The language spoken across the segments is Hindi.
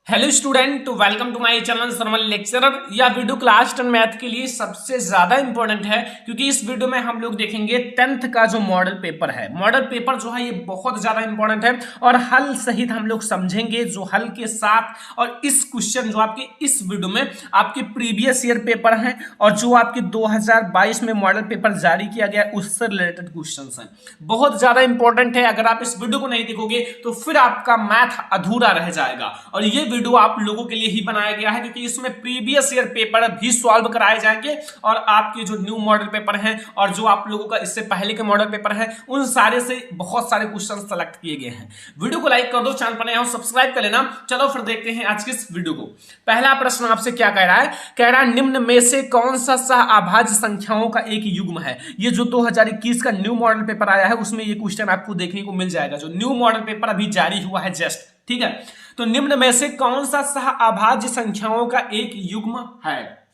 Hello student, welcome to my channel सरमल लेक्चरर। यह वीडियो क्लास 10 मैथ के लिए सबसे ज्यादा इंपॉर्टेंट है क्योंकि इस वीडियो में हम लोग देखेंगे 10th का जो मॉडल पेपर है। मॉडल पेपर जो है ये बहुत ज्यादा इंपॉर्टेंट है और हल सहित हम लोग समझेंगे, जो हल के साथ। और इस क्वेश्चन जो आपके इस वीडियो में आपके प्रीवियस ईयर पेपर हैं और जो आपके 2022 में मॉडल पेपर जारी किया गया उससे रिलेटेड क्वेश्चन हैं, बहुत ज्यादा इंपॉर्टेंट है। अगर आप इस वीडियो को नहीं देखोगे तो फिर आपका मैथ अधूरा रह जाएगा। और ये वीडियो आप लोगों के लिए ही बनाया गया है क्योंकि इसमें प्रीवियस ईयर पेपर भी सॉल्व कराए जाएंगे और आपके जो न्यू मॉडल पेपर हैं और जो आप लोगों का इससे पहले के मॉडल पेपर हैं उन सारे से बहुत सारे क्वेश्चन सेलेक्ट किए गए हैं। वीडियो को लाइक कर दो, चैनल पर नए हो सब्सक्राइब कर लेना। चलो फिर देखते हैं आज की इस वीडियो को। पहला प्रश्न आपसे क्या कह रहा है? कह रहा है निम्न में से कौन सा सहअभाज्य संख्याओं का एक युग्म है। ये जो 2021 का न्यू मॉडल पेपर आया है उसमें ये क्वेश्चन आपको देखने को मिल जाएगा, जो न्यू मॉडल पेपर अभी जारी हुआ है जस्ट। ठीक है, तो निम्न में से कौन सा सहअभाज्य संख्याओं का एक युग्म है?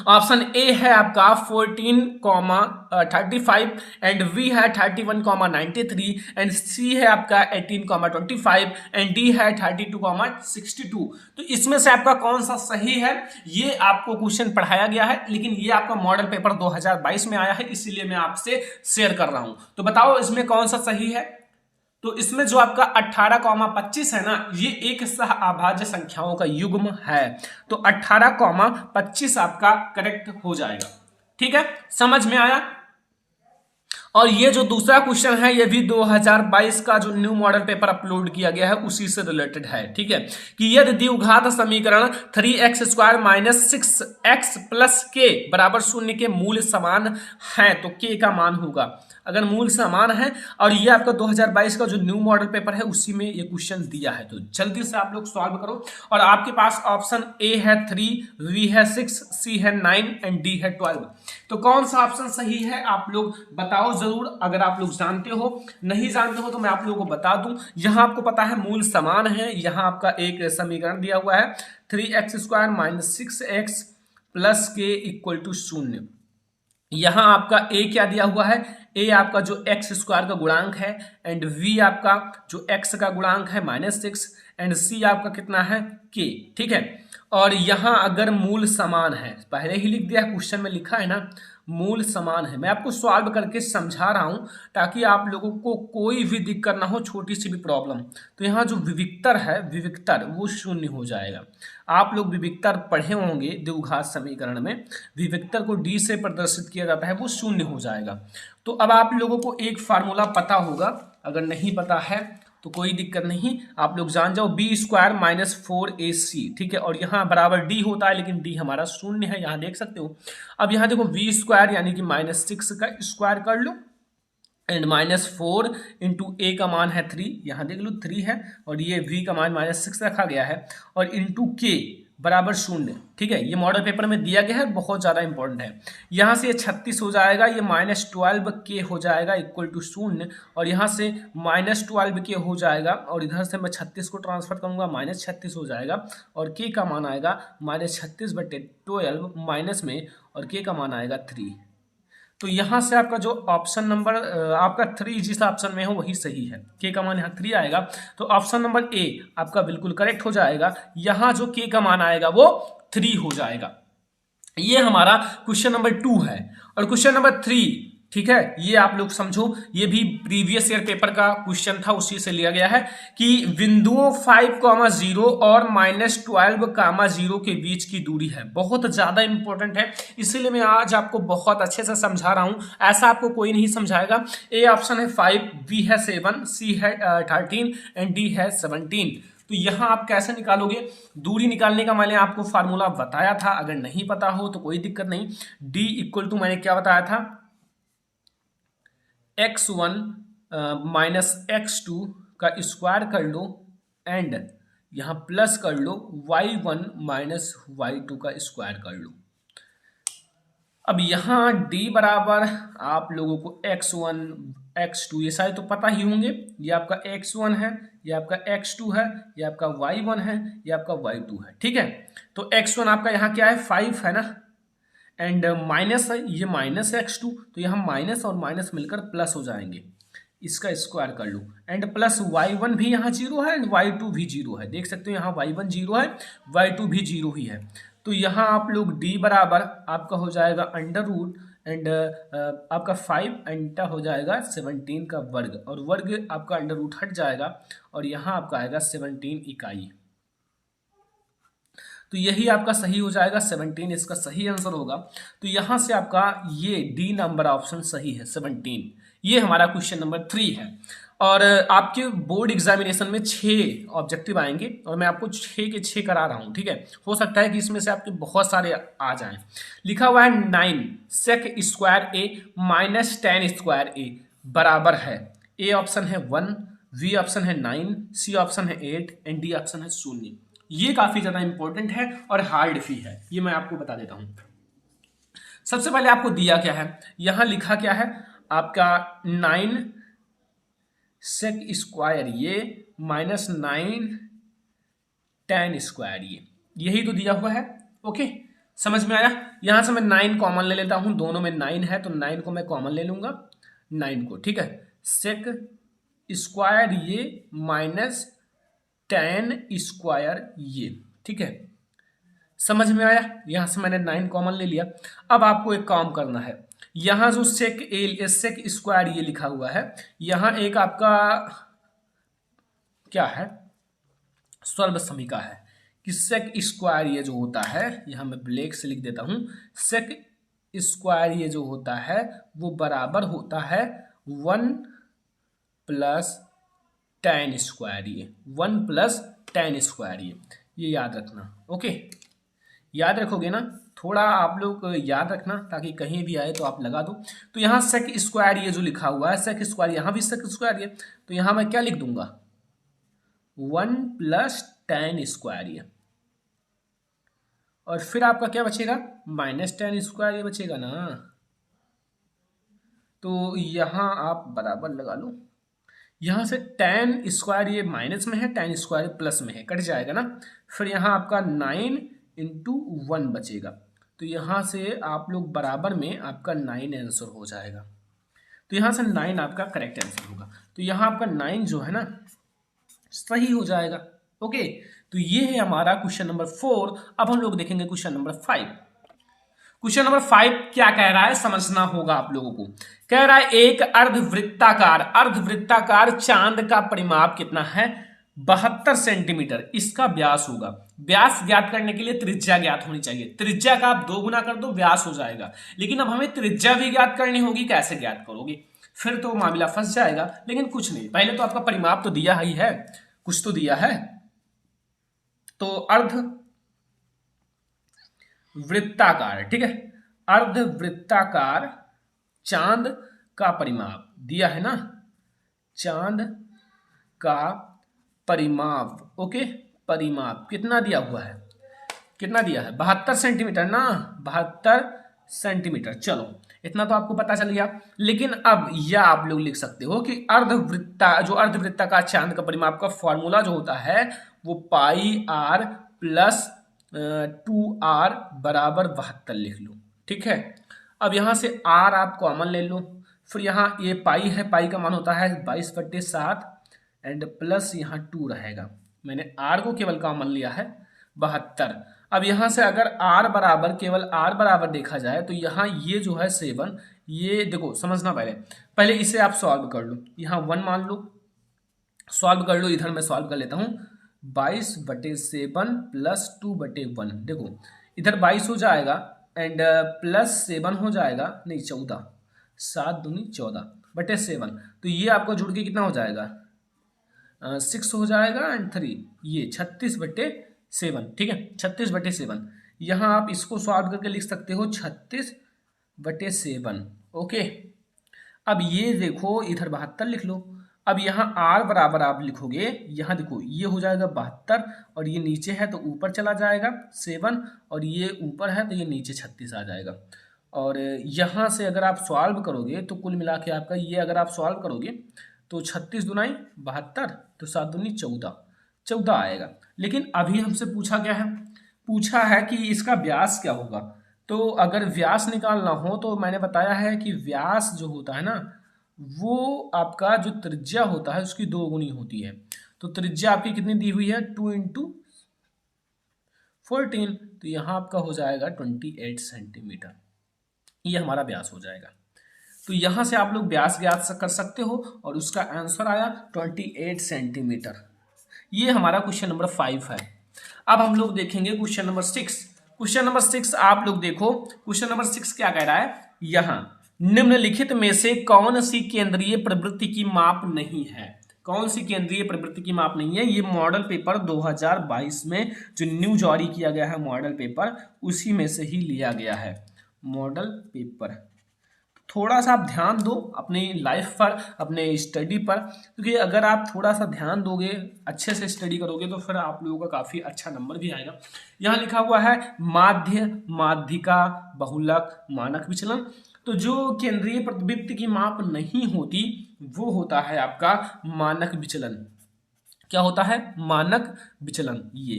ऑप्शन ए है आपका 14,35 एंड बी है 31,93 एंड सी है आपका 18,25 एंड डी है 32,62। तो इसमें से आपका कौन सा सही है ये आपको क्वेश्चन पढ़ाया गया है, लेकिन ये आपका मॉडल पेपर 2022 में आया है इसीलिए मैं आपसे शेयर कर रहा हूं। तो बताओ इसमें कौन सा सही है? तो इसमें जो आपका 18,25 है ना, ये एक सहअभाज्य संख्याओं का युग्म है। तो 18,25 आपका करेक्ट हो जाएगा। ठीक है, समझ में आया? और ये जो दूसरा क्वेश्चन है ये भी 2022 का जो न्यू मॉडल पेपर अपलोड किया गया है उसी से रिलेटेड है। ठीक है, कि यदि द्विघात समीकरण 3x² माइनस 6x प्लस के बराबर 0 के मूल समान है तो के का मान होगा। अगर मूल समान है और ये आपका 2022 का जो न्यू मॉडल पेपर है उसी में ये क्वेश्चन दिया है, तो जल्दी से आप लोग सॉल्व करो। और आपके पास ऑप्शन ए है 3, बी है 6, सी है 9 एंड डी है 12। तो कौन सा ऑप्शन सही है आप लोग बताओ जरूर। अगर आप लोग जानते हो, नहीं जानते हो तो मैं आप लोगों को बता दूं। यहां आपको पता है मूल समान है, यहां आपका एक समीकरण दिया हुआ है 3x² माइनस 6x प्लस के इक्वल टू 0। यहां आपका ए क्या दिया हुआ है? ए आपका जो x² का गुणांक है एंड v आपका जो x का गुणांक है -6 एंड c आपका कितना है k। ठीक है, और यहां अगर मूल समान है, पहले ही लिख दिया क्वेश्चन में लिखा है ना मूल समान है, मैं आपको सॉल्व करके समझा रहा हूं ताकि आप लोगों को कोई भी दिक्कत ना हो, छोटी सी भी प्रॉब्लम। तो यहाँ जो विविक्तर है, विविक्तर वो 0 हो जाएगा। आप लोग विविक्तर पढ़े होंगे द्विघात समीकरण में, विविक्तर को डी से प्रदर्शित किया जाता है, वो 0 हो जाएगा। तो अब आप लोगों को एक फार्मूला पता होगा, अगर नहीं पता है तो कोई दिक्कत नहीं, आप लोग जान जाओ b² माइनस 4ac। ठीक है, और यहाँ बराबर d होता है लेकिन d हमारा 0 है, यहाँ देख सकते हो। अब यहाँ देखो v² यानी कि -6 का स्क्वायर कर लो एंड -4 इंटू ए का मान है 3, यहाँ देख लो 3 है और ये v का मान -6 रखा गया है और इंटू के बराबर 0। ठीक है, ये मॉडल पेपर में दिया गया है, बहुत ज्यादा इंपॉर्टेंट है। यहाँ से ये 36 हो जाएगा, ये -12 के हो जाएगा इक्वल टू 0 और यहाँ से -12 के हो जाएगा और इधर से मैं 36 को ट्रांसफर करूंगा, -36 हो जाएगा और के का मान आएगा -36/12 माइनस में और के का मान आएगा 3। तो यहां से आपका जो ऑप्शन नंबर आपका 3 जिस ऑप्शन में हो वही सही है, के का मान यहाँ 3 आएगा। तो ऑप्शन नंबर ए आपका बिल्कुल करेक्ट हो जाएगा, यहां जो के का मान आएगा वो 3 हो जाएगा। ये हमारा क्वेश्चन नंबर 2 है। और क्वेश्चन नंबर 3, ठीक है, ये आप लोग समझो, ये भी प्रीवियस ईयर पेपर का क्वेश्चन था, उसी से लिया गया है कि बिंदुओं 5,0 और -12,0 के बीच की दूरी है। बहुत ज्यादा इंपॉर्टेंट है, इसीलिए मैं आज आपको बहुत अच्छे से समझा रहा हूं, ऐसा आपको कोई नहीं समझाएगा। ए ऑप्शन है 5, बी है 7, सी है 13 एंड डी है 17। तो यहां आप कैसे निकालोगे? दूरी निकालने का मैंने आपको फार्मूला बताया था, अगर नहीं पता हो तो कोई दिक्कत नहीं। डी इक्वल टू मैंने क्या बताया था? x1 माइनस x2 का स्क्वायर कर लो एंड यहां प्लस कर लो y1 माइनस y2 का स्क्वायर कर लो। अब यहां d बराबर आप लोगों को x1 x2 ये सारे तो पता ही होंगे, ये आपका x1 है, ये आपका x2 है, ये आपका y1 है, ये आपका y2 है। ठीक है, तो x1 आपका यहाँ क्या है 5 है ना, एंड माइनस है, ये -x2, तो यहाँ माइनस और माइनस मिलकर प्लस हो जाएंगे। इसका स्क्वायर कर लो एंड प्लस y1 भी यहाँ जीरो है एंड y2 भी जीरो है। देख सकते हो यहाँ y1 जीरो है, y2 भी जीरो ही है। तो यहाँ आप लोग d बराबर आपका हो जाएगा अंडर रूट एंड आपका 5 एंड हो जाएगा 17 का वर्ग, और वर्ग आपका अंडर रूट हट जाएगा और यहाँ आपका आएगा 17 इकाई। तो यही आपका सही हो जाएगा, 17 इसका सही आंसर होगा। तो यहाँ से आपका ये डी नंबर ऑप्शन सही है, 17। ये हमारा क्वेश्चन नंबर 3 है। और आपके बोर्ड एग्जामिनेशन में 6 ऑब्जेक्टिव आएंगे और मैं आपको 6 के 6 करा रहा हूँ, ठीक है। हो सकता है कि इसमें से आपके बहुत सारे आ जाएं। लिखा हुआ है 9 सेक स्क्वायर ए माइनस 10 स्क्वायर ए बराबर है, ए ऑप्शन है 1, बी ऑप्शन है 9, सी ऑप्शन है 8 एंड डी ऑप्शन है 0। ये काफी ज्यादा इंपॉर्टेंट है और हार्ड भी है, ये मैं आपको बता देता हूं। सबसे पहले आपको दिया क्या है, यहां लिखा क्या है आपका 9 सेक स्क्वायर ये माइनस 9 10 स्क्वायर ये, यही तो दिया हुआ है। ओके, समझ में आया। यहां से मैं 9 कॉमन ले लेता हूं, दोनों में 9 है तो 9 को मैं कॉमन ले लूंगा, 9 को, ठीक है। सेक स्क्वायर ये माइनस 10 स्क्वायर ये, ठीक है। समझ में आया। यहां से मैंने 9 कॉमन ले लिया। अब आपको एक काम करना है, यहां जो सेक स्क्वायर ये लिखा हुआ है, यहां एक आपका क्या है सर्व समीका है कि सेक स्क्वायर ये जो होता है, यहां मैं ब्लैक से लिख देता हूं, सेक स्क्वायर ये जो होता है वो बराबर होता है 1 प्लस 10 स्क्वायर ये, 1 प्लस 10 स्क्वायर ये याद रखना। ओके, याद रखोगे ना, थोड़ा आप लोग याद रखना ताकि कहीं भी आए तो आप लगा दो। तो यहाँ सेक स्क्वायर ये जो लिखा हुआ है, सेक स्क्वायर, यहाँ भी सेक स्क्वायर ये, तो यहाँ मैं क्या लिख दूंगा 1 प्लस 10 स्क्वायर ये, और फिर आपका क्या बचेगा माइनस 10 स्क्वायर ये बचेगा ना। तो यहाँ आप बराबर लगा लो, यहाँ से 10 स्क्वायर ये माइनस में है, 10 स्क्वायर प्लस में है, कट जाएगा ना। फिर यहाँ आपका 9 इंटू 1 बचेगा, तो यहाँ से आप लोग बराबर में आपका 9 आंसर हो जाएगा। तो यहाँ से 9 आपका करेक्ट आंसर होगा। तो यहाँ आपका 9 जो है ना सही हो जाएगा। ओके, तो ये है हमारा क्वेश्चन नंबर 4। अब हम लोग देखेंगे क्वेश्चन नंबर 5। क्वेश्चन नंबर 5 क्या कह रहा है समझना होगा आप लोगों को। कह रहा है एक अर्धवृत्ताकार चांद का परिमाप कितना है 72 सेंटीमीटर, इसका व्यास होगा। व्यास ज्ञात करने के लिए त्रिज्या ज्ञात होनी चाहिए। त्रिज्या का आप 2 गुना कर दो व्यास हो जाएगा, लेकिन अब हमें त्रिज्या भी ज्ञात करनी होगी, कैसे ज्ञात करोगे, फिर तो मामला फंस जाएगा। लेकिन कुछ नहीं, पहले तो आपका परिमाप तो दिया ही है, कुछ तो दिया है। तो अर्धवृत्ताकार, ठीक है, अर्धवृत्ताकार चांद का परिमाप दिया है ना, चांद का परिमाप। ओके, परिमाप कितना दिया हुआ है, कितना दिया है 72 सेंटीमीटर ना, 72 सेंटीमीटर। चलो इतना तो आपको पता चल गया। लेकिन अब यह आप लोग लिख सकते हो कि अर्धवृत्ताकार चांद का परिमाप का फॉर्मूला जो होता है वो पाई आर प्लस 2r बराबर 72 लिख लो, ठीक है। अब यहां से r आप कॉमन ले लो, फिर यहाँ ये पाई है, पाई का मान होता है 22/7 एंड प्लस यहाँ 2 रहेगा। मैंने r को केवल कॉमन लिया है 72। अब यहां से अगर r बराबर, केवल r बराबर देखा जाए तो यहाँ ये जो है 7, ये देखो समझना, पहले इसे आप सॉल्व कर लो। यहाँ 1 मान लो, सॉल्व कर लो, इधर मैं सॉल्व कर लेता हूँ। 22/7 प्लस 2/1, देखो इधर 22 हो जाएगा एंड प्लस 7 हो जाएगा, नहीं 14, 7 दूनी 14/7। तो ये आपको जुड़ के कितना हो जाएगा 6 हो जाएगा एंड 3, ये 36/7, ठीक है, 36/7। यहाँ आप इसको सॉल्व करके लिख सकते हो 36/7। ओके, अब ये देखो इधर 72 लिख लो। अब यहाँ r बराबर आप लिखोगे, यहाँ देखो ये हो जाएगा 72 और ये नीचे है तो ऊपर चला जाएगा 7, और ये ऊपर है तो ये नीचे 36 आ जाएगा। और यहाँ से अगर आप सॉल्व करोगे तो कुल मिला के आपका ये, अगर आप सॉल्व करोगे तो 36 दुनाई 72, तो 7 दूनी 14 आएगा। लेकिन अभी हमसे पूछा क्या है, पूछा है कि इसका व्यास क्या होगा। तो अगर व्यास निकालना हो तो मैंने बताया है कि व्यास जो होता है ना वो आपका जो त्रिज्या होता है उसकी 2 गुनी होती है। तो त्रिज्या आपकी कितनी दी हुई है, 2 × 14, तो यहाँ आपका हो जाएगा 28 सेंटीमीटर। ये हमारा व्यास हो जाएगा। तो यहाँ से आप लोग व्यास ज्ञात कर सकते हो और उसका आंसर आया 28 सेंटीमीटर। ये हमारा क्वेश्चन नंबर 5 है। अब हम लोग देखेंगे क्वेश्चन नंबर 6। क्वेश्चन नंबर 6 आप लोग देखो, क्वेश्चन नंबर 6 क्या कह रहा है, यहाँ निम्नलिखित में से कौन सी केंद्रीय प्रवृत्ति की माप नहीं है। कौन सी केंद्रीय प्रवृत्ति की माप नहीं है, ये मॉडल पेपर 2022 में जो न्यू जारी किया गया है मॉडल पेपर, उसी में से ही लिया गया है मॉडल पेपर। थोड़ा सा आप ध्यान दो अपनी लाइफ पर, अपने स्टडी पर, क्योंकि अगर आप थोड़ा सा ध्यान दोगे, अच्छे से स्टडी करोगे, तो फिर आप लोगों का काफ़ी अच्छा नंबर भी आएगा। यहाँ लिखा हुआ है माध्य, माध्यिका, बहुलक, मानक विचलन। तो जो केंद्रीय प्रवृत्ति की माप नहीं होती वो होता है आपका मानक विचलन। क्या होता है, मानक विचलन। ये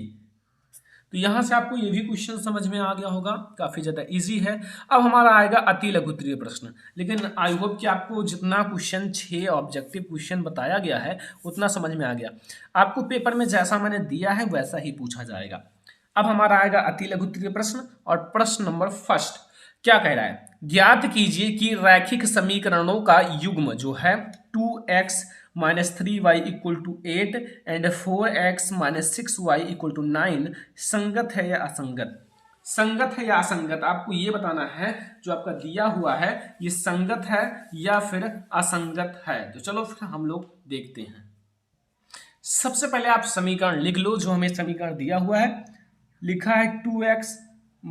तो यहां से आपको ये भी क्वेश्चन समझ में आ गया होगा, काफी ज्यादा इजी है। अब हमारा आएगा अति लघुत्तरीय प्रश्न, लेकिन आई होप कि आपको जितना क्वेश्चन 6 ऑब्जेक्टिव क्वेश्चन बताया गया है उतना समझ में आ गया। आपको पेपर में जैसा मैंने दिया है वैसा ही पूछा जाएगा। अब हमारा आएगा अति लघुत्तरीय प्रश्न, और प्रश्न नंबर 1 क्या कह रहा है, ज्ञात कीजिए कि रैखिक समीकरणों का युग्म जो है 2x - 3y = 8 and 4x - 6y = 9 संगत है या असंगत। संगत है या असंगत आपको ये बताना है, जो आपका दिया हुआ है ये संगत है या फिर असंगत है। तो चलो फिर हम लोग देखते हैं। सबसे पहले आप समीकरण लिख लो, जो हमें समीकरण दिया हुआ है। लिखा है 2x -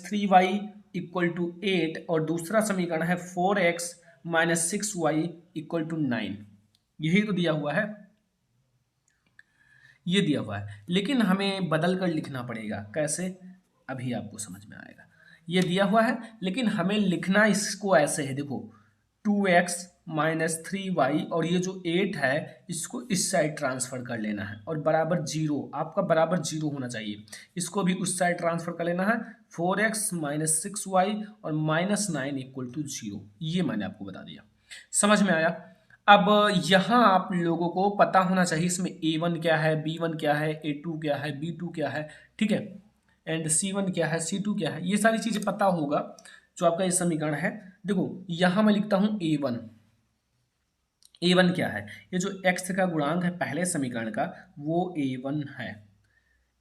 3y = 8 और दूसरा समीकरण है 4x - 6y = 9। यही तो दिया हुआ है, ये दिया हुआ है, लेकिन हमें बदल कर लिखना पड़ेगा। कैसे, अभी आपको समझ में आएगा। ये दिया हुआ है लेकिन हमें लिखना इसको ऐसे है, देखो 2x - 3y और ये जो 8 है इसको इस साइड ट्रांसफर कर लेना है, और बराबर 0, आपका बराबर 0 होना चाहिए। इसको भी उस साइड ट्रांसफर कर लेना है, 4x - 6y और -9 = 0। ये मैंने आपको बता दिया, समझ में आया। अब यहाँ आप लोगों को पता होना चाहिए इसमें A1 क्या है, B1 क्या है, A2 क्या है, B2 क्या है, ठीक है, एंड C1 क्या है, C2 क्या है, ये सारी चीजें पता होगा जो आपका ये समीकरण है। देखो यहाँ मैं लिखता हूँ A1। A1 क्या है, ये जो x का गुणांक है पहले समीकरण का वो A1 है।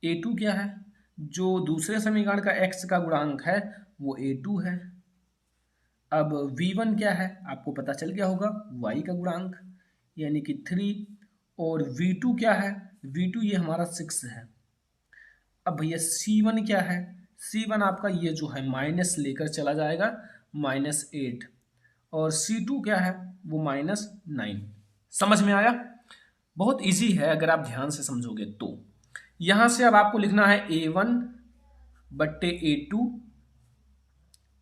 A2 क्या है, जो दूसरे समीकरण का x का गुणांक है वो A2 है। अब V1 क्या है, आपको पता चल गया होगा, y का गुणांक यानी कि 3। और V2 क्या है, V2 ये हमारा 6 है। अब भैया C1 क्या है, C1 आपका ये जो है माइनस लेकर चला जाएगा, -8। और C2 क्या है, वो -9। समझ में आया, बहुत इजी है अगर आप ध्यान से समझोगे तो। यहां से अब आपको लिखना है A1/A2,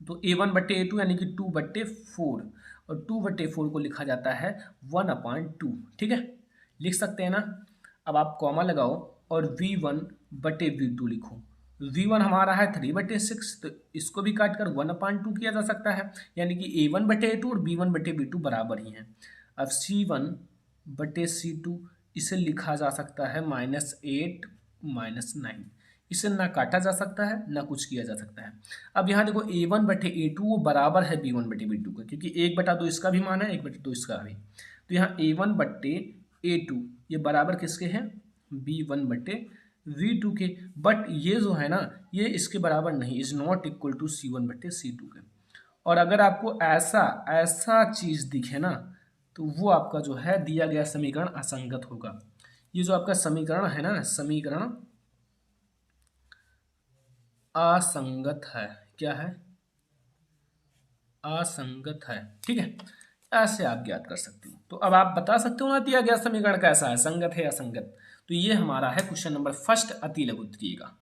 तो A1/A2 यानी कि 2/4, और 2/4 को लिखा जाता है 1/2, ठीक है, लिख सकते हैं ना। अब आप कॉमा लगाओ और V1/V2 लिखो। V1 हमारा है 3/6, तो इसको भी काट कर 1/2 किया जा सकता है, यानी कि A1/A2 और B1/B2 बराबर ही हैं। अब C1/C2 इसे लिखा जा सकता है -8 -9। इसे ना काटा जा सकता है ना कुछ किया जा सकता है। अब यहाँ देखो A1/A2 वो बराबर है B1/B2 का, क्योंकि 1/2 इसका भी मान है, 1/2 इसका भी। तो यहाँ A1/A2 ये बराबर किसके हैं, B1/V2 के। बट ये जो है ना ये इसके बराबर नहीं, is not equal to C1/C2 के। और अगर आपको ऐसा चीज दिखे ना तो वो आपका जो है दिया गया समीकरण असंगत होगा। ये जो आपका समीकरण है ना, समीकरण असंगत है। क्या है, असंगत है, ठीक है, ऐसे आप ज्ञात कर सकते हो। तो अब आप बता सकते हो ना दिया गया समीकरण कैसा है, संगत है या असंगत। तो ये हमारा है क्वेश्चन नंबर 1 अति लघुत्तरीय का।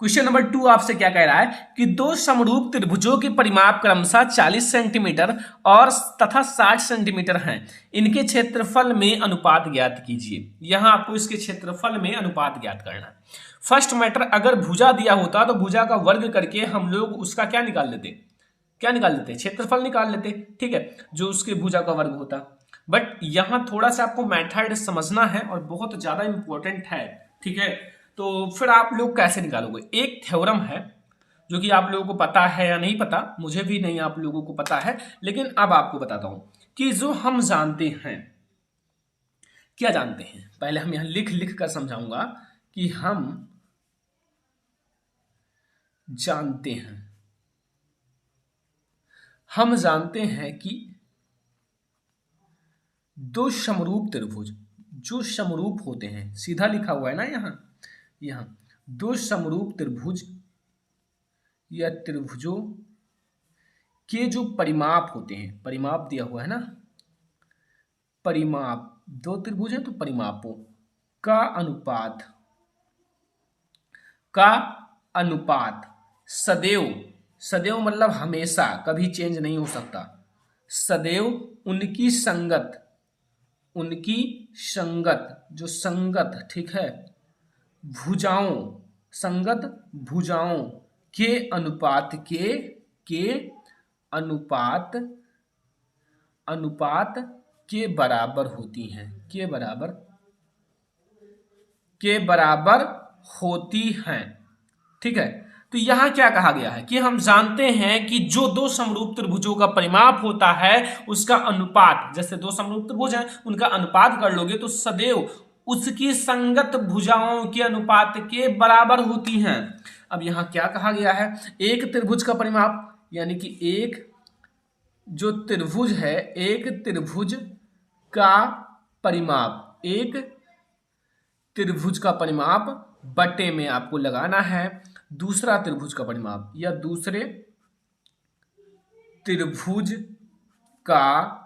क्वेश्चन नंबर 2 आपसे क्या कह रहा है कि दो समरूप त्रिभुजों के परिमाप क्रमशः 40 सेंटीमीटर और तथा 60 सेंटीमीटर हैं। इनके क्षेत्रफल में अनुपात ज्ञात कीजिए। यहां आपको इसके क्षेत्रफल में अनुपात ज्ञात करना है। फर्स्ट मैटर, अगर भुजा दिया होता तो भुजा का वर्ग करके हम लोग उसका क्या निकाल लेते, क्या निकाल लेते, क्षेत्रफल निकाल लेते, ठीक है, जो उसके भुजा का वर्ग होता। बट यहां थोड़ा सा आपको मेथड समझना है और बहुत ज्यादा इंपॉर्टेंट है, ठीक है। तो फिर आप लोग कैसे निकालोगे, एक थ्योरम है जो कि आप लोगों को पता है या नहीं पता, मुझे भी नहीं आप लोगों को पता है, लेकिन अब आपको बताता हूं कि जो हम जानते हैं, क्या जानते हैं, पहले हम यहां लिख लिख कर समझाऊंगा कि हम जानते हैं, हम जानते हैं कि दो समरूप त्रिभुज, जो समरूप होते हैं, सीधा लिखा हुआ है ना यहां दो समरूप त्रिभुज या त्रिभुजों के जो परिमाप होते हैं, परिमाप दिया हुआ है ना, परिमाप, दो त्रिभुज है तो परिमापों का अनुपात सदैव, सदैव मतलब हमेशा, कभी चेंज नहीं हो सकता, सदैव उनकी संगत जो संगत, ठीक है, भुजाओं, संगत भुजाओं के अनुपात के बराबर होती हैं, के बराबर होती हैं, ठीक है। तो यहां क्या कहा गया है कि हम जानते हैं कि जो दो समरूप त्रिभुजों का परिमाप होता है उसका अनुपात, जैसे दो समरूप त्रिभुज हैं उनका अनुपात कर लोगे तो सदैव उसकी संगत भुजाओं के अनुपात के बराबर होती हैं। अब यहां क्या कहा गया है, एक त्रिभुज का परिमाप, यानी कि एक जो त्रिभुज है, एक त्रिभुज का परिमाप, एक त्रिभुज का परिमाप बटे में आपको लगाना है दूसरा त्रिभुज का परिमाप या दूसरे त्रिभुज का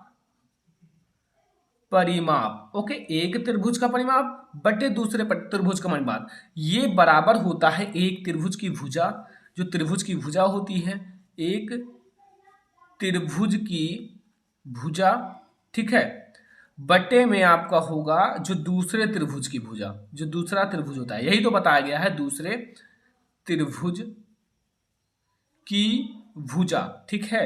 परिमाप, ओके, एक त्रिभुज का परिमाप बटे दूसरे त्रिभुज का परिमाप, ये बराबर होता है एक त्रिभुज की भुजा, जो त्रिभुज की भुजा होती है, एक त्रिभुज की भुजा, ठीक है, बटे में आपका होगा जो दूसरे त्रिभुज की भुजा, जो दूसरा त्रिभुज होता है, यही तो बताया गया है, दूसरे त्रिभुज की भुजा, ठीक है।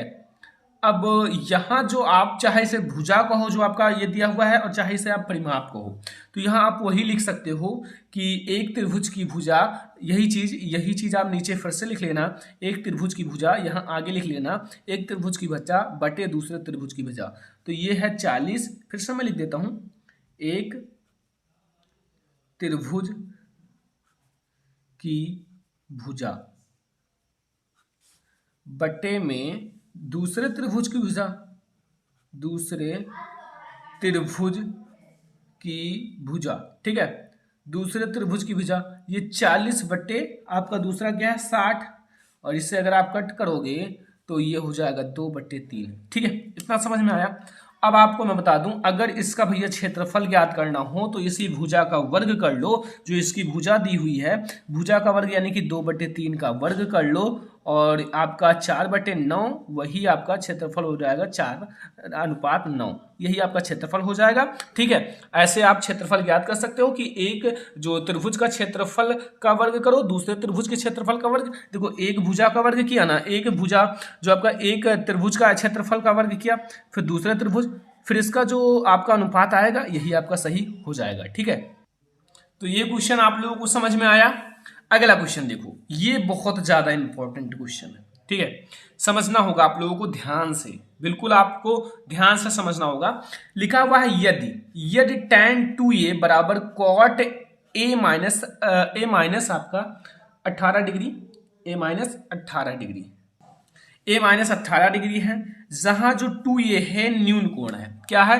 अब यहां जो आप चाहे इसे भुजा कहो जो आपका ये दिया हुआ है और चाहे इसे आप परिमाप कहो, तो यहां आप वही लिख सकते हो कि एक त्रिभुज की भुजा, यही चीज आप नीचे फिर से लिख लेना, एक त्रिभुज की भुजा, यहां आगे लिख लेना एक त्रिभुज की भुजा बटे दूसरे त्रिभुज की भुजा, तो ये है 40, फिर से मैं लिख देता हूं, एक त्रिभुज की भुजा बटे में दूसरे त्रिभुज की भुजा, दूसरे त्रिभुज की भुजा, ठीक है, दूसरे त्रिभुज की भुजा, ये 40 बटे आपका दूसरा क्या है 60, और इससे अगर आप कट करोगे तो ये हो जाएगा 2/3, ठीक है, इतना समझ में आया। अब आपको मैं बता दूं, अगर इसका भैया क्षेत्रफल ज्ञात करना हो तो इसी भुजा का वर्ग कर लो, जो इसकी भुजा दी हुई है, भुजा का वर्ग यानी कि 2/3 का वर्ग कर लो, और आपका 4/9 वही आपका क्षेत्रफल हो जाएगा, 4:9, यही आपका क्षेत्रफल हो जाएगा, ठीक है। ऐसे आप क्षेत्रफल ज्ञात कर सकते हो कि एक जो त्रिभुज का क्षेत्रफल का वर्ग करो, दूसरे त्रिभुज के क्षेत्रफल का वर्ग, देखो एक भुजा का वर्ग किया ना, एक भुजा जो आपका एक त्रिभुज का क्षेत्रफल का वर्ग किया, फिर दूसरे त्रिभुज, फिर इसका जो आपका अनुपात आएगा यही आपका सही हो जाएगा, ठीक है। तो ये क्वेश्चन आप लोगों को समझ में आया। अगला क्वेश्चन देखो, ये बहुत ज्यादा इंपॉर्टेंट क्वेश्चन है, ठीक है, समझना होगा आप लोगों को ध्यान से, बिल्कुल आपको ध्यान से समझना होगा। लिखा हुआ है यदि tan 2a बराबर cot a माइनस आपका 18 degree, a minus 18 degree, a minus 18 degree है, जहां जो 2a है न्यून कोण है, क्या है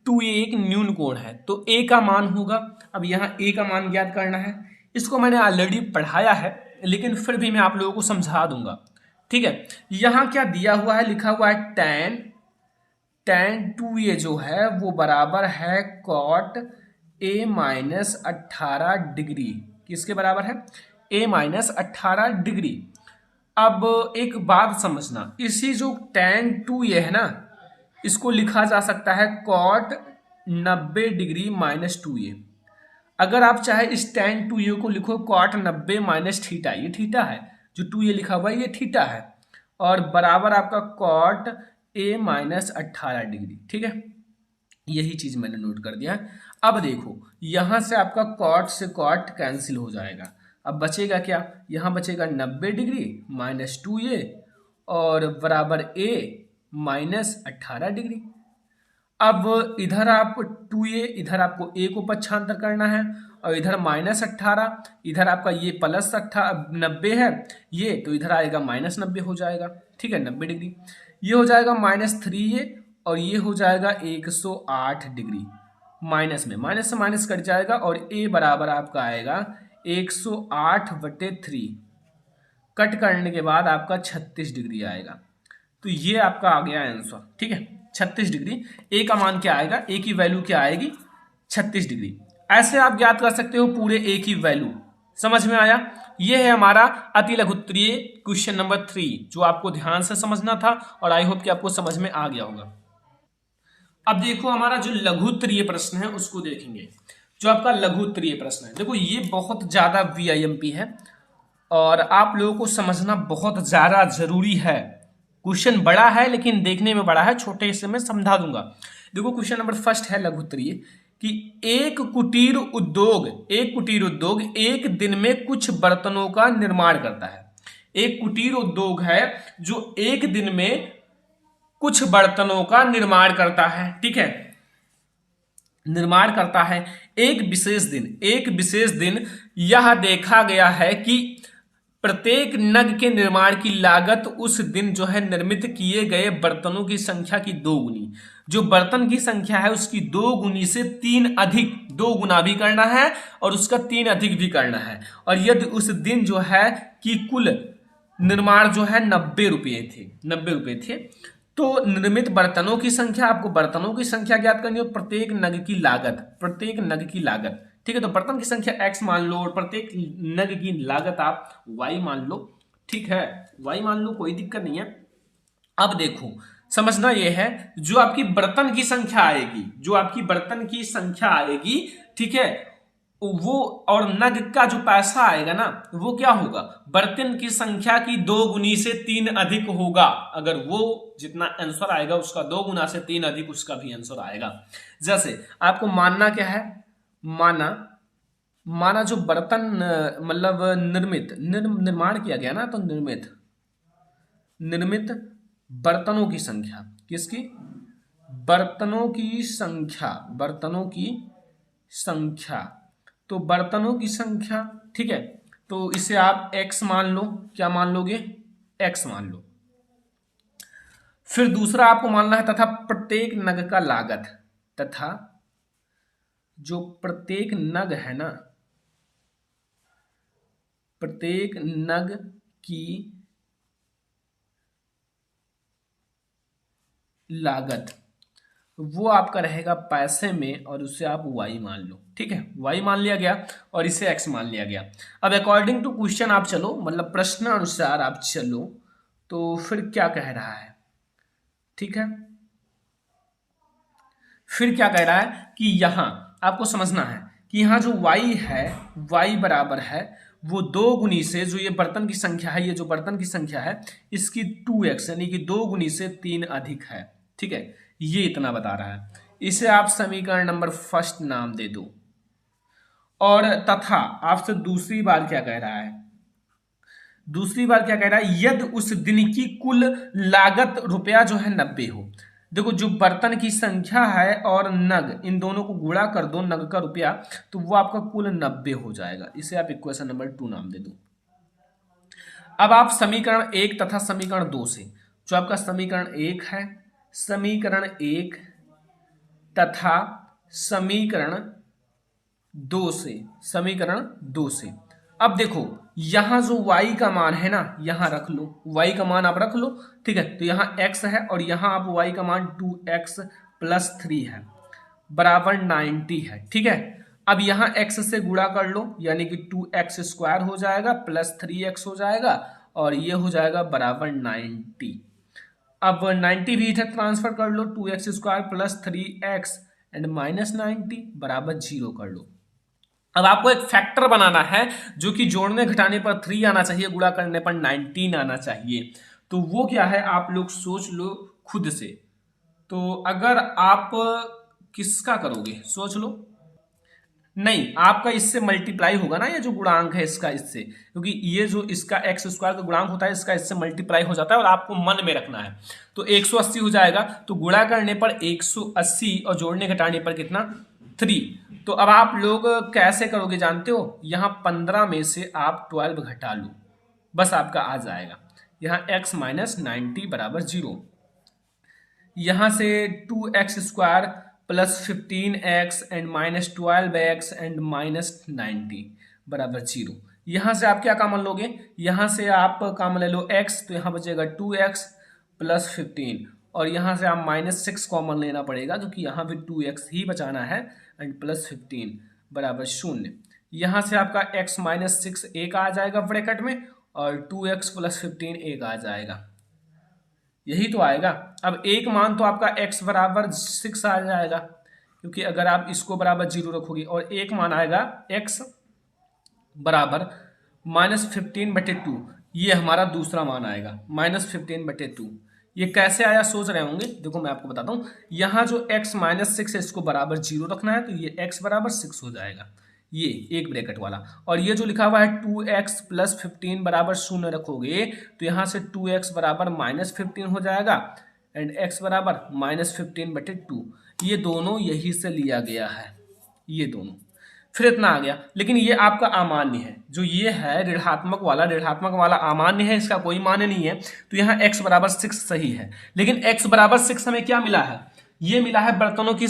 2a एक न्यून कोण है, तो a का मान होगा, अब यहाँ a का मान ज्ञात करना है, इसको मैंने ऑलरेडी पढ़ाया है लेकिन फिर भी मैं आप लोगों को समझा दूंगा, ठीक है। यहां क्या दिया हुआ है, लिखा हुआ है tan 2a जो है वो बराबर है cot a माइनस 18 डिग्री, किसके बराबर है, a माइनस 18 डिग्री। अब एक बात समझना, इसी जो tan 2a है ना, इसको लिखा जा सकता है cot 90 डिग्री माइनस 2a, अगर आप चाहे इस tan 2a को लिखो cot 90 माइनस थीटा, ये थीटा है, जो 2a लिखा हुआ है ये थीटा है, और बराबर आपका कॉट ए माइनस 18 डिग्री। ठीक है, यही चीज मैंने नोट कर दिया। अब देखो यहां से आपका कॉट से कॉट कैंसिल हो जाएगा। अब बचेगा क्या, यहां बचेगा 90 डिग्री माइनस 2a और बराबर a माइनस 18 डिग्री। अब इधर आप 2a, इधर आपको a को पक्षांतर करना है और इधर माइनस 18, इधर आपका ये प्लस 90 है ये, तो इधर आएगा माइनस 90 हो जाएगा। ठीक है, 90 डिग्री। ये हो जाएगा माइनस 3a और ये हो जाएगा 108 डिग्री। माइनस में माइनस से माइनस कट जाएगा और a बराबर आपका आएगा 108/3, कट करने के बाद आपका 36 डिग्री आएगा। तो ये आपका आ गया आंसर। ठीक है, 36 डिग्री। ए का मान क्या आएगा, ए की वैल्यू क्या आएगी, 36 डिग्री। ऐसे आप ज्ञात कर सकते हो पूरे ए की वैल्यू। समझ में आया? ये है हमारा अति लघुत्तरीय क्वेश्चन नंबर 3, जो आपको ध्यान से समझना था और आई होप कि आपको समझ में आ गया होगा। अब देखो हमारा जो लघुत्तरीय प्रश्न है उसको देखेंगे। जो आपका लघुत्तरीय प्रश्न है, देखो ये बहुत ज्यादा वीआईएमपी है और आप लोगों को समझना बहुत ज्यादा जरूरी है। क्वेश्चन बड़ा है लेकिन देखने में बड़ा है, छोटे से मैं समझा दूंगा। देखो क्वेश्चन नंबर फर्स्ट है लघुत्तरीय कि एक कुटीर उद्योग एक दिन में कुछ बर्तनों का निर्माण करता है। एक कुटीर उद्योग है जो एक दिन में कुछ बर्तनों का निर्माण करता है। ठीक है, निर्माण करता है। एक विशेष दिन यह देखा गया है कि प्रत्येक नग के निर्माण की लागत उस दिन जो है निर्मित किए गए बर्तनों की संख्या की 2 गुनी, जो बर्तन की संख्या है उसकी 2 गुनी से 3 अधिक, 2 गुना भी करना है और उसका 3 अधिक भी करना है। और यदि उस दिन जो है कि कुल निर्माण जो है 90 रुपये थे, तो निर्मित बर्तनों की संख्या, आपको बर्तनों की संख्या ज्ञात करनी है, प्रत्येक नग की लागत। ठीक है, तो बर्तन की संख्या x मान लो और प्रत्येक नग की लागत आप y मान लो। ठीक है, y मान लो, कोई दिक्कत नहीं है। अब देखो समझना यह है, जो आपकी बर्तन की संख्या आएगी, ठीक है, वो और नग का जो पैसा आएगा ना, वो क्या होगा, बर्तन की संख्या की 2 गुनी से 3 अधिक होगा। अगर वो जितना आंसर आएगा उसका 2 गुना से 3 अधिक उसका भी आंसर आएगा। जैसे आपको मानना क्या है, माना जो बर्तन मतलब निर्माण किया गया ना, तो निर्मित बर्तनों की संख्या, किसकी, बर्तनों की संख्या, तो बर्तनों की संख्या। ठीक है, तो इसे आप x मान लो। क्या मान लोगे, x मान लो। फिर दूसरा आपको मानना है तथा प्रत्येक नग का लागत, तथा जो प्रत्येक नग है ना, प्रत्येक नग की लागत वो आपका रहेगा पैसे में और उसे आप y मान लो। ठीक है, y मान लिया गया और इसे x मान लिया गया। अब अकॉर्डिंग टू क्वेश्चन आप चलो, मतलब प्रश्न अनुसार आप चलो, तो फिर क्या कह रहा है। ठीक है, फिर क्या कह रहा है कि यहां आपको समझना है कि यहां जो y है, y बराबर है वो 2 गुनी से, जो ये बर्तन की संख्या है, ये जो बर्तन की संख्या है इसकी 2x यानी कि 2 गुनी से 3 अधिक है। ठीक है, ये इतना बता रहा है। इसे आप समीकरण नंबर फर्स्ट नाम दे दो। और तथा आपसे दूसरी बार क्या कह रहा है, यदि उस दिन की कुल लागत रुपया जो है 90 हो। देखो जो बर्तन की संख्या है और नग, इन दोनों को गुणा कर दो, नग का रुपया, तो वो आपका कुल 90 हो जाएगा। इसे आप इक्वेशन नंबर 2 नाम दे दो। अब आप समीकरण 1 तथा समीकरण 2 से, जो आपका समीकरण 1 है, समीकरण 1 तथा समीकरण 2 से, अब देखो यहां जो y का मान है ना, यहां रख लो, y का मान आप रख लो। ठीक है, तो यहां x है और यहां आप y का मान 2x + 3 है बराबर 90 है। ठीक है, अब यहां x से गुणा कर लो, यानी कि 2x² हो जाएगा प्लस 3x हो जाएगा और ये हो जाएगा बराबर 90। अब 90 भी इधर ट्रांसफर कर लो, 2x² plus 3x and minus 90 बराबर 0 कर लो। अब आपको एक फैक्टर बनाना है जो कि जोड़ने घटाने पर 3 आना चाहिए, गुणा करने पर 19 आना चाहिए। तो वो क्या है आप लोग सोच लो खुद से। तो अगर आप किसका करोगे सोच लो। नहीं, आपका इससे मल्टीप्लाई होगा ना, ये जो गुणांक है इसका इससे, क्योंकि ये जो इसका एक्स स्क्वायर का गुणांक होता है इसका इससे मल्टीप्लाई हो जाता है और आपको मन में रखना है। तो 180 हो जाएगा, तो गुणा करने पर 180 और जोड़ने घटाने पर कितना 3। तो अब आप लोग कैसे करोगे जानते हो, यहाँ 15 में से आप 12 घटा लो, बस आपका आ जाएगा। यहाँ x माइनस 90 बराबर 0। यहाँ से 2x² plus 15x and minus 12x and minus 90 बराबर 0। यहाँ से आप क्या कॉमन लोगे, यहाँ से आप कॉमन ले लो x, तो यहाँ बचेगा 2x प्लस 15 और यहाँ से आप माइनस 6 कॉमन लेना पड़ेगा क्योंकि यहाँ भी 2x ही बचाना है एंड प्लस 15 बराबर 0। यहाँ से आपका x माइनस 6 एक आ जाएगा ब्रैकेट में और 2x प्लस 15 एक आ जाएगा, यही तो आएगा। अब एक मान तो आपका x बराबर 6 आ जाएगा क्योंकि अगर आप इसको बराबर 0 रखोगे, और एक मान आएगा x बराबर -15/2, ये हमारा दूसरा मान आएगा -15/2। ये कैसे आया सोच रहे होंगे, देखो मैं आपको बताता हूँ। यहाँ जो x -6 है इसको बराबर 0 रखना है, तो ये x बराबर 6 हो जाएगा, ये एक ब्रैकेट वाला। और ये जो लिखा हुआ है 2x प्लस 15 बराबर 0 रखोगे तो यहाँ से 2x बराबर -15 हो जाएगा एंड x बराबर -15/2। ये दोनों यही से लिया गया है, ये दोनों, फिर इतना आ गया। लेकिन ये आपका अमान्य है, जो ये है ऋणात्मक वाला अमान्य है, इसका कोई मान्य नहीं है। तो यहाँ x बराबर 6 सही है, लेकिन x बराबर 6 हमें क्या मिला है, ये मिला है बर्तनों की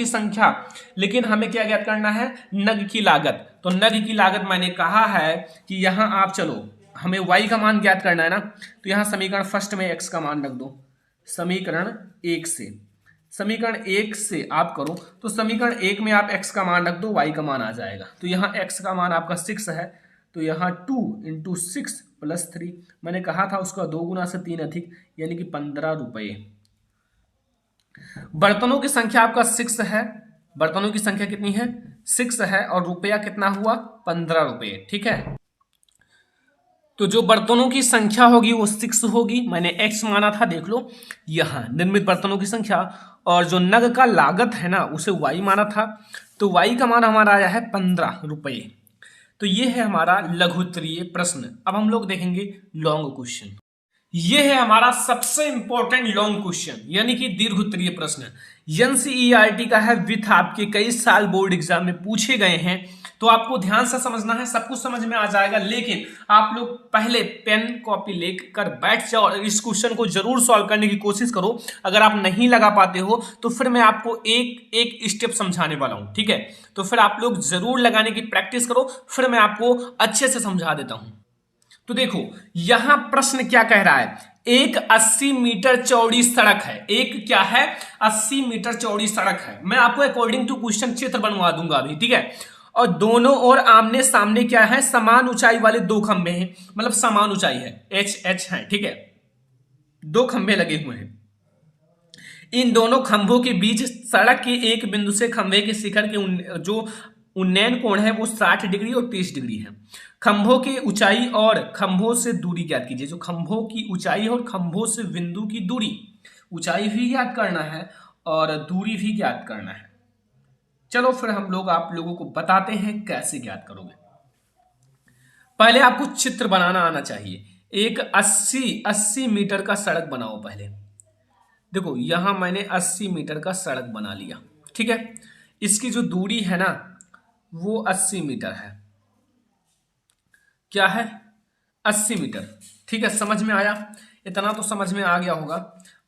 संख्या। लेकिन हमें क्या ज्ञात करना है, नग की लागत। तो नग की लागत मैंने कहा है कि यहाँ आप चलो हमें y का मान ज्ञात करना है ना, तो यहाँ समीकरण फर्स्ट में x का मान रख दो, समीकरण 1 से आप करो, तो समीकरण 1 में आप x का मान रख दो, y का मान आ जाएगा। तो यहाँ x का मान आपका 6 है, तो यहाँ 2 × 6 + 3, मैंने कहा था उसका 2 गुना से 3 अधिक, यानी कि 15 रुपये। बर्तनों की संख्या आपका 6 है, बर्तनों की संख्या कितनी है 6 है, और रुपया कितना हुआ 15 रुपये, ठीक है। तो जो बर्तनों की संख्या होगी वो 6 होगी, मैंने x माना था, देख लो यहाँ निर्मित बर्तनों की संख्या, और जो नग का लागत है ना उसे y माना था, तो y का मान हमारा आया है 15 रुपये। तो ये है हमारा लघु उत्तरीय प्रश्न। अब हम लोग देखेंगे लॉन्ग क्वेश्चन। ये है हमारा सबसे इंपॉर्टेंट लॉन्ग क्वेश्चन, यानी कि दीर्घ उत्तरीय प्रश्न। एनसीईआरटी का है, विथ आपके कई साल बोर्ड एग्जाम में पूछे गए हैं, तो आपको ध्यान से समझना है, सब कुछ समझ में आ जाएगा। लेकिन आप लोग पहले पेन कॉपी लेकर बैठ जाओ और इस क्वेश्चन को जरूर सॉल्व करने की कोशिश करो। अगर आप नहीं लगा पाते हो तो फिर मैं आपको एक एक स्टेप समझाने वाला हूं, ठीक है। तो फिर आप लोग जरूर लगाने की प्रैक्टिस करो, फिर मैं आपको अच्छे से समझा देता हूं। तो देखो यहां प्रश्न क्या कह रहा है, एक 80 मीटर चौड़ी सड़क है, एक क्या है 80 मीटर चौड़ी सड़क है। मैं आपको अकॉर्डिंग टू क्वेश्चन चित्र बनवा दूंगा अभी, ठीक है। और दोनों ओर आमने सामने क्या है, समान ऊंचाई वाले 2 खंभे हैं, मतलब समान ऊंचाई है, एच है, ठीक है। 2 खंभे लगे हुए हैं, इन दोनों खंभों के बीच सड़क के एक बिंदु से खंभे के शिखर के जो उन्नयन कोण है वो 60 डिग्री और 30 डिग्री है। खंभों की ऊंचाई और खंभों से दूरी ज्ञात कीजिए। जो खंभों की ऊंचाई और खंभों से बिंदु की दूरी, ऊंचाई भी ज्ञात करना है और दूरी भी ज्ञात करना है। चलो फिर हम लोग आप लोगों को बताते हैं कैसे ज्ञात करोगे। पहले आपको चित्र बनाना आना चाहिए। एक 80 मीटर का सड़क बनाओ। पहले देखो यहां मैंने 80 मीटर का सड़क बना लिया, ठीक है। इसकी जो दूरी है ना वो 80 मीटर है, क्या है 80 मीटर, ठीक है। समझ में आया, इतना तो समझ में आ गया होगा।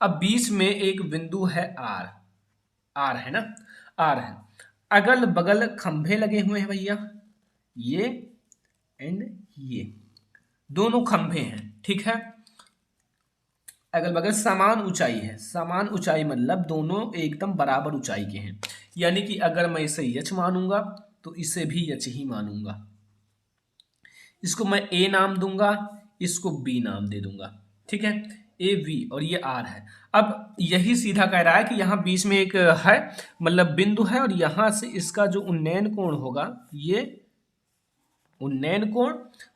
अब बीच में एक बिंदु है आर है ना, आर है। अगल बगल खंभे लगे हुए हैं भैया, ये एंड ये दोनों खंभे हैं, ठीक है। अगल बगल समान ऊंचाई है, समान ऊंचाई मतलब दोनों एकदम बराबर ऊंचाई के हैं। यानी कि अगर मैं इसे यच मानूंगा तो इसे भी यच ही मानूंगा। इसको मैं ए नाम दूंगा, इसको बी नाम दे दूंगा, ठीक है। ए वी और ये आर है। अब यही सीधा कह रहा है कि यहाँ बीच में एक है, मतलब बिंदु है, और यहां से इसका जो उन्नयन कोण होगा, ये उन्नयन कोण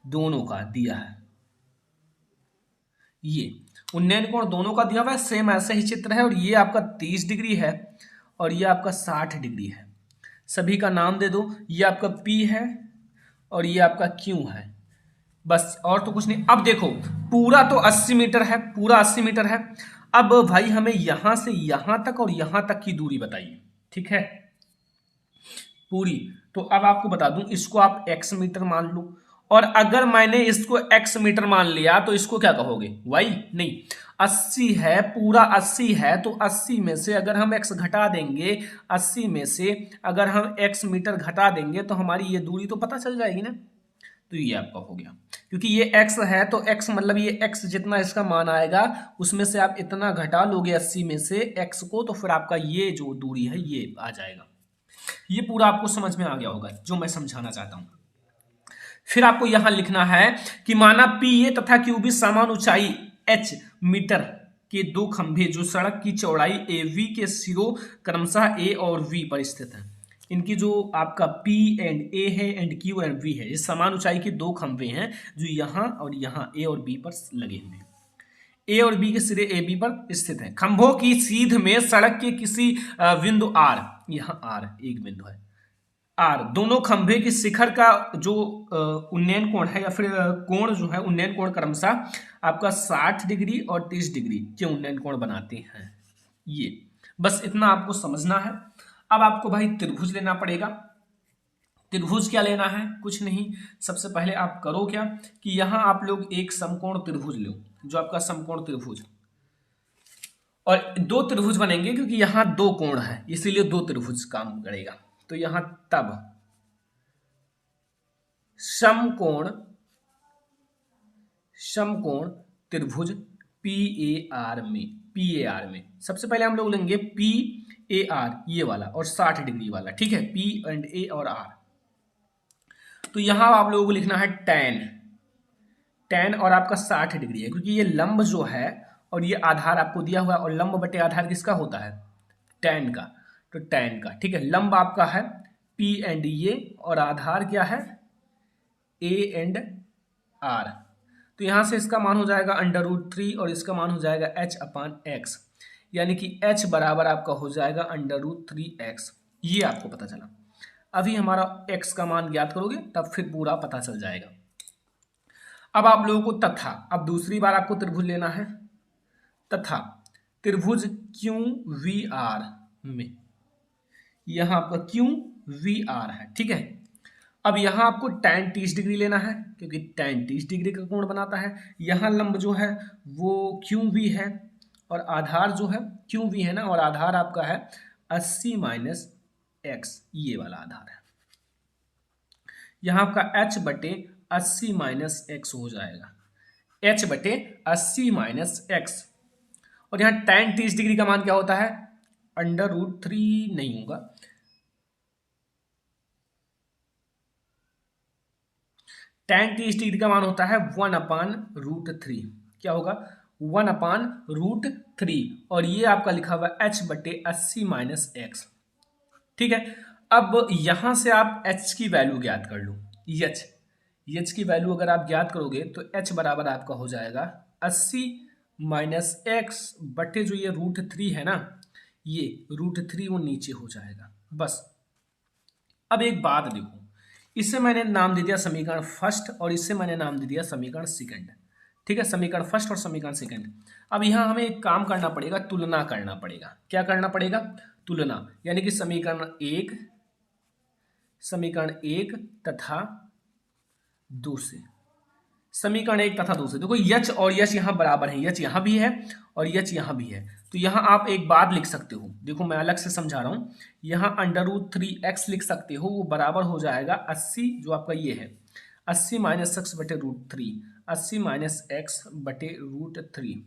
दोनों का दिया है। ये उन्नयन कोण दोनों का दिया हुआ है, सेम ऐसा ही चित्र है, और ये आपका 30 डिग्री है और ये आपका 60 डिग्री है। सभी का नाम दे दो, ये आपका P है और ये आपका Q है, बस और तो कुछ नहीं। अब देखो पूरा तो 80 मीटर है, पूरा 80 मीटर है। अब भाई हमें यहां से यहां तक और यहां तक की दूरी बताइए, ठीक है, पूरी। तो अब आपको बता दूं, इसको आप x मीटर मान लो, और अगर मैंने इसको x मीटर मान लिया तो इसको क्या कहोगे, y? नहीं, 80 है, पूरा 80 है, तो 80 में से अगर हम x घटा देंगे, 80 में से अगर हम x मीटर घटा देंगे तो हमारी ये दूरी तो पता चल जाएगी ना। तो ये आपका हो गया, क्योंकि ये x है तो x मतलब ये x जितना इसका मान आएगा उसमें से आप इतना घटा लोगे 80 में से x को, तो फिर आपका ये जो दूरी है ये आ जाएगा। ये पूरा आपको समझ में आ गया होगा जो मैं समझाना चाहता हूं। फिर आपको यहां लिखना है कि माना PA तथा QB समान ऊंचाई h मीटर के दो खंभे जो सड़क की चौड़ाई AV के सिरों क्रमशः A और V पर स्थित है। इनकी जो आपका P एंड A है एंड Q एंड V है, ये समान ऊंचाई के दो खंभे हैं जो यहां और यहां A और B पर लगे हुए हैं। ए और बी के सिरे ए बी पर स्थित है। खंभों की सीध में सड़क के किसी बिंदु आर, यहां आर एक बिंदु है, आर दोनों खंभे की शिखर का जो उन्नयन कोण है या फिर कोण जो है उन्नयन कोण क्रमशः आपका 60 डिग्री और 30 डिग्री के उन्नयन कोण बनाते हैं। ये बस इतना आपको समझना है। अब आपको भाई त्रिभुज लेना पड़ेगा। त्रिभुज क्या लेना है, कुछ नहीं, सबसे पहले आप करो क्या कि यहां आप लोग एक समकोण त्रिभुज लो, जो आपका समकोण त्रिभुज, और दो त्रिभुज बनेंगे क्योंकि यहां दो कोण है इसीलिए दो त्रिभुज काम करेगा। तो यहां तब समकोण समकोण त्रिभुज PAR में सबसे पहले हम लोग लेंगे PAR ये वाला और 60 डिग्री वाला, ठीक है, P एंड A और R। तो यहां आप लोगों को लिखना है tan और आपका 60 डिग्री है, क्योंकि ये लंब जो है और ये आधार आपको दिया हुआ है, और लंब बटे आधार किसका होता है, tan का, तो tan का, ठीक है, लंब आपका है P एंड A और आधार क्या है A एंड R। तो यहां से इसका मान हो जाएगा √3 और इसका मान हो जाएगा h/x, यानी कि h बराबर आपका हो जाएगा √3x। ये आपको पता चला। अभी हमारा x का मान ज्ञात करोगे तब फिर पूरा पता चल जाएगा। अब आप लोगों को तथा, अब दूसरी बार आपको त्रिभुज लेना है, तथा त्रिभुज QVR में, यहां आपका QVR है, ठीक है। अब यहां आपको tan 30 डिग्री लेना है क्योंकि tan 30 डिग्री का कोण बनाता है। यहां लंब जो है वो QV है और आधार जो है QV है ना, और आधार आपका है 80 - x, ये वाला आधार है। यहां आपका h बटे 80 - x हो जाएगा, h बटे 80 - x। और यहां tan 30 डिग्री का मान क्या होता है, √3 नहीं होगा, tan 30 डिग्री का मान होता है 1/√3, क्या होगा 1/√3, और ये आपका लिखा हुआ h बटे 80 - x, ठीक है। अब यहां से आप h की वैल्यू ज्ञात कर लो, h की वैल्यू अगर आप ज्ञात करोगे तो h बराबर आपका हो जाएगा 80 - x बटे जो ये √3 है ना, ये √3 वो नीचे हो जाएगा, बस। अब एक बात देखो, इसे मैंने नाम दे दिया समीकरण फर्स्ट और इससे मैंने नाम दे दिया समीकरण सेकंड, ठीक है, समीकरण फर्स्ट और समीकरण सेकंड। अब यहां हमें एक काम करना पड़ेगा, तुलना करना पड़ेगा। क्या करना पड़ेगा, तुलना, यानी कि समीकरण एक तथा दूसरे, समीकरण एक तथा दूसरे। देखो यच और यच यहां बराबर है, यच यहां भी है और यच यहां भी है, तो यहां आप एक बात लिख सकते हो, देखो मैं अलग से समझा रहा हूं, यहां √3x लिख सकते हो, वो बराबर हो जाएगा 80, जो आपका ये है 80 - x बटे √3, 80 - x बटे √3।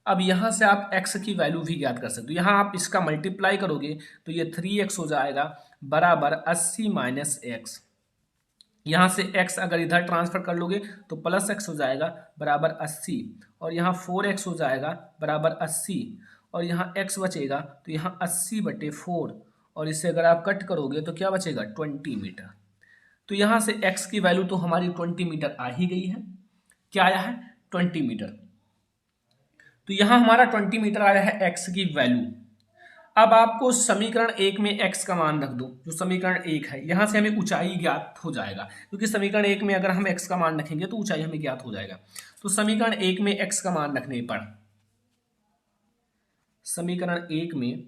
अब यहां से आप x की वैल्यू भी ज्ञात कर सकते हो, यहां आप इसका मल्टीप्लाई करोगे तो ये 3x हो जाएगा बराबर 80 - x, यहां से x अगर इधर ट्रांसफर कर लोगे तो +x हो जाएगा बराबर 80, और यहाँ 4x हो जाएगा बराबर 80, और यहाँ x बचेगा तो यहाँ 80 बटे 4, और इसे अगर आप कट करोगे तो क्या बचेगा 20 मीटर। तो यहाँ से x की वैल्यू तो हमारी 20 मीटर आ ही गई है। क्या आया है 20 मीटर। तो यहां हमारा 20 मीटर आया है एक्स की वैल्यू। अब आपको समीकरण 1 में एक्स का मान रख दो, जो समीकरण 1 है, यहां से हमें ऊंचाई ज्ञात हो जाएगा, क्योंकि समीकरण 1 में अगर हम एक्स का मान रखेंगे तो ऊंचाई हमें ज्ञात हो जाएगा। तो समीकरण 1 में एक्स का मान रखने पर, समीकरण 1 में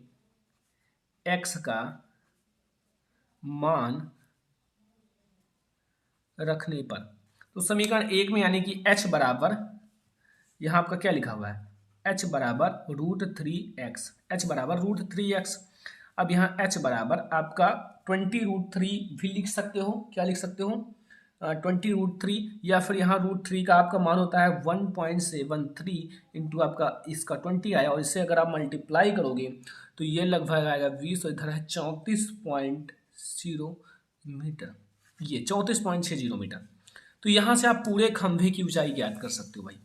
एक्स का मान रखने पर, तो समीकरण 1 में यानी कि h बराबर, यहां आपका क्या लिखा हुआ है, h बराबर √3x, h बराबर √3x। अब यहाँ h बराबर आपका 20√3 भी लिख सकते हो, क्या लिख सकते हो, 20√3, या फिर यहाँ √3 का आपका मान होता है 1.73 इंटू आपका इसका 20 आया, और इससे अगर आप मल्टीप्लाई करोगे तो ये लगभग आएगा 20, और इधर है 34.0 मीटर, ये 34.60 मीटर। तो यहाँ से आप पूरे खंभे की ऊंचाई ज्ञात कर सकते हो भाई।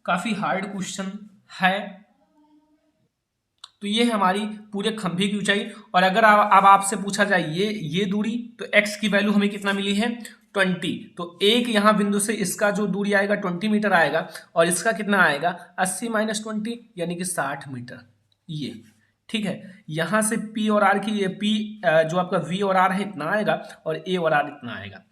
काफी हार्ड क्वेश्चन है। तो ये है हमारी पूरे खंभे की ऊंचाई। और अगर अब आपसे पूछा जाए ये दूरी, तो x की वैल्यू हमें कितना मिली है, 20। तो एक यहाँ बिंदु से इसका जो दूरी आएगा 20 मीटर आएगा, और इसका कितना आएगा 80 - 20 यानी कि 60 मीटर। ये ठीक है, यहां से P और R की, P जो आपका V और R है इतना आएगा, और A और R इतना आएगा।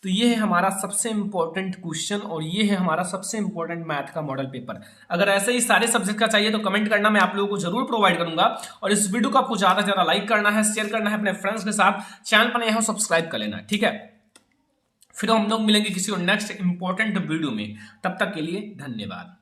तो ये है हमारा सबसे इंपॉर्टेंट क्वेश्चन, और ये है हमारा सबसे इंपॉर्टेंट मैथ का मॉडल पेपर। अगर ऐसे ही सारे सब्जेक्ट का चाहिए तो कमेंट करना, मैं आप लोगों को जरूर प्रोवाइड करूंगा। और इस वीडियो को आपको ज्यादा से ज्यादा लाइक करना है, शेयर करना है अपने फ्रेंड्स के साथ, चैनल पर नए हो सब्सक्राइब कर लेना, ठीक है। फिर हम लोग मिलेंगे किसी और नेक्स्ट इंपॉर्टेंट वीडियो में, तब तक के लिए धन्यवाद।